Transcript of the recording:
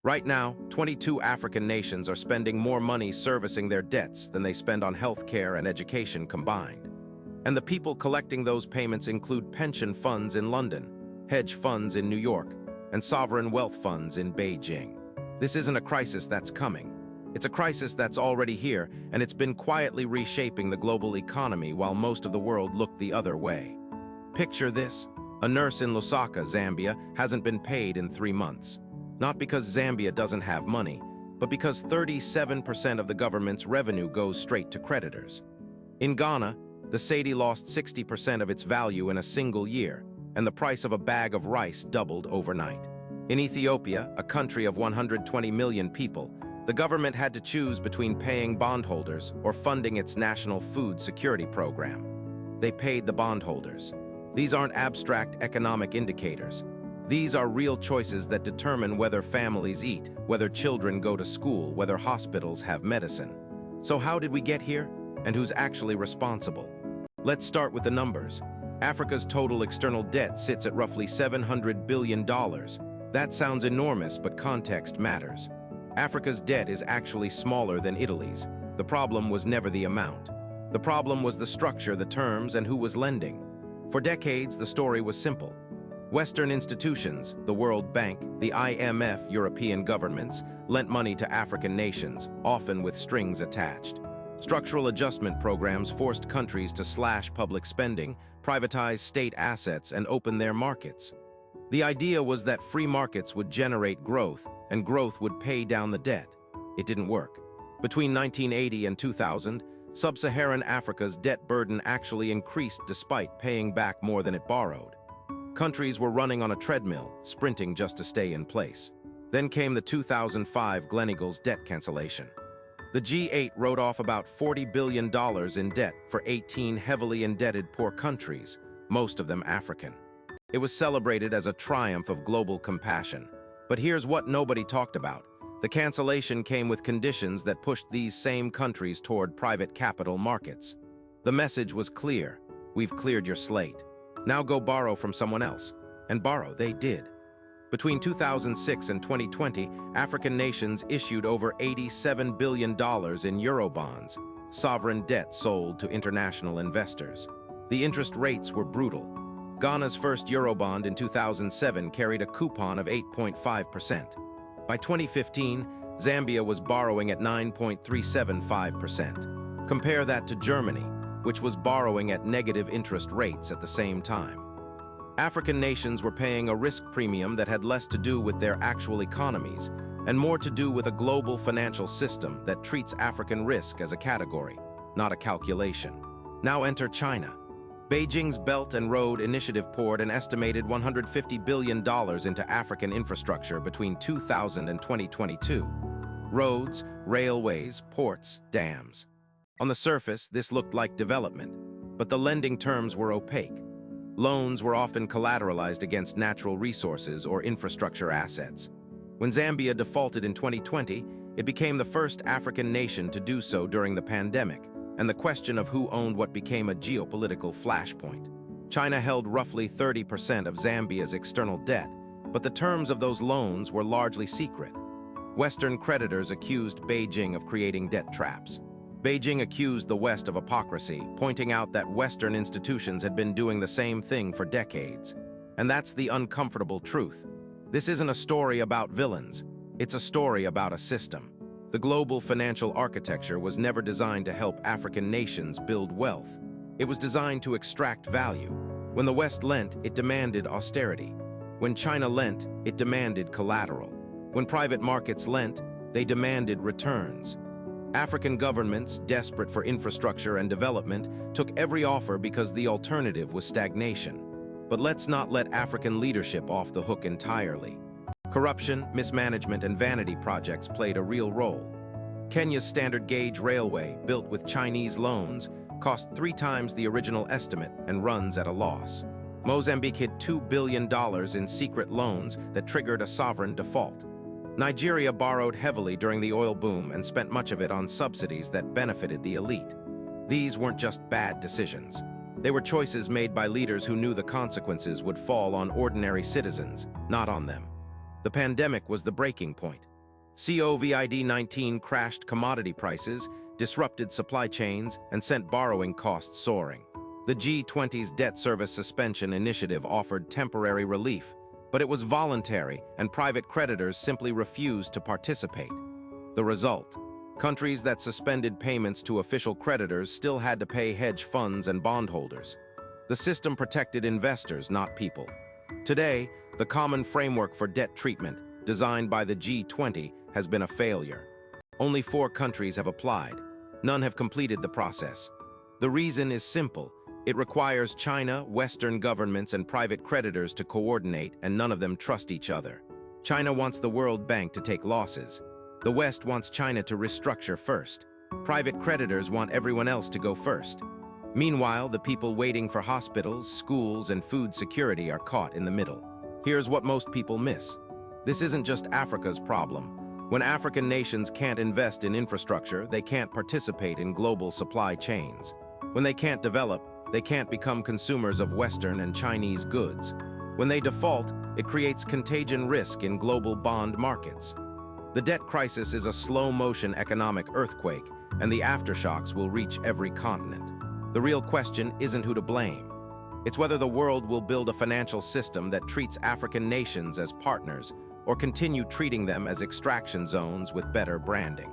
Right now, 22 African nations are spending more money servicing their debts than they spend on health care and education combined. And the people collecting those payments include pension funds in London, hedge funds in New York, and sovereign wealth funds in Beijing. This isn't a crisis that's coming. It's a crisis that's already here, and it's been quietly reshaping the global economy while most of the world looked the other way. Picture this. A nurse in Lusaka, Zambia, hasn't been paid in 3 months. Not because Zambia doesn't have money, but because 37% of the government's revenue goes straight to creditors. In Ghana, the cedi lost 60% of its value in a single year, and the price of a bag of rice doubled overnight. In Ethiopia, a country of 120 million people, the government had to choose between paying bondholders or funding its national food security program. They paid the bondholders. These aren't abstract economic indicators. These are real choices that determine whether families eat, whether children go to school, whether hospitals have medicine. So how did we get here? And who's actually responsible? Let's start with the numbers. Africa's total external debt sits at roughly $700 billion. That sounds enormous, but context matters. Africa's debt is actually smaller than Italy's. The problem was never the amount. The problem was the structure, the terms, and who was lending. For decades, the story was simple. Western institutions, the World Bank, the IMF, European governments, lent money to African nations, often with strings attached. Structural adjustment programs forced countries to slash public spending, privatize state assets, and open their markets. The idea was that free markets would generate growth, and growth would pay down the debt. It didn't work. Between 1980 and 2000, Sub-Saharan Africa's debt burden actually increased despite paying back more than it borrowed. Countries were running on a treadmill, sprinting just to stay in place. Then came the 2005 Gleneagles debt cancellation. The G8 wrote off about $40 billion in debt for 18 heavily indebted poor countries, most of them African. It was celebrated as a triumph of global compassion. But here's what nobody talked about. The cancellation came with conditions that pushed these same countries toward private capital markets. The message was clear. We've cleared your slate. Now go borrow from someone else. And borrow they did. Between 2006 and 2020, African nations issued over $87 billion in Eurobonds, sovereign debt sold to international investors. The interest rates were brutal. Ghana's first Eurobond in 2007 carried a coupon of 8.5%. By 2015, Zambia was borrowing at 9.375%. Compare that to Germany, which was borrowing at negative interest rates at the same time. African nations were paying a risk premium that had less to do with their actual economies and more to do with a global financial system that treats African risk as a category, not a calculation. Now enter China. Beijing's Belt and Road Initiative poured an estimated $150 billion into African infrastructure between 2000 and 2022. Roads, railways, ports, dams. On the surface, this looked like development, but the lending terms were opaque. Loans were often collateralized against natural resources or infrastructure assets. When Zambia defaulted in 2020, it became the first African nation to do so during the pandemic, and the question of who owned what became a geopolitical flashpoint. China held roughly 30% of Zambia's external debt, but the terms of those loans were largely secret. Western creditors accused Beijing of creating debt traps. Beijing accused the West of hypocrisy, pointing out that Western institutions had been doing the same thing for decades. And that's the uncomfortable truth. This isn't a story about villains. It's a story about a system. The global financial architecture was never designed to help African nations build wealth. It was designed to extract value. When the West lent, it demanded austerity. When China lent, it demanded collateral. When private markets lent, they demanded returns. African governments, desperate for infrastructure and development, took every offer because the alternative was stagnation. But let's not let African leadership off the hook entirely. Corruption, mismanagement, and vanity projects played a real role. Kenya's standard gauge railway, built with Chinese loans, cost 3 times the original estimate and runs at a loss. Mozambique hid $2 billion in secret loans that triggered a sovereign default. Nigeria borrowed heavily during the oil boom and spent much of it on subsidies that benefited the elite. These weren't just bad decisions. They were choices made by leaders who knew the consequences would fall on ordinary citizens, not on them. The pandemic was the breaking point. COVID-19 crashed commodity prices, disrupted supply chains, and sent borrowing costs soaring. The G20's debt service suspension initiative offered temporary relief, but it was voluntary and private creditors simply refused to participate. The result: countries that suspended payments to official creditors still had to pay hedge funds and bondholders. The system protected investors, not people. Today, the common framework for debt treatment, designed by the G20, has been a failure. Only 4 countries have applied. None have completed the process. The reason is simple. It requires China, Western governments, and private creditors to coordinate, and none of them trust each other. China wants the World Bank to take losses. The West wants China to restructure first. Private creditors want everyone else to go first. Meanwhile, the people waiting for hospitals, schools, and food security are caught in the middle. Here's what most people miss. This isn't just Africa's problem. When African nations can't invest in infrastructure, they can't participate in global supply chains. When they can't develop, they can't become consumers of Western and Chinese goods. When they default, it creates contagion risk in global bond markets. The debt crisis is a slow-motion economic earthquake, and the aftershocks will reach every continent. The real question isn't who to blame. It's whether the world will build a financial system that treats African nations as partners or continue treating them as extraction zones with better branding.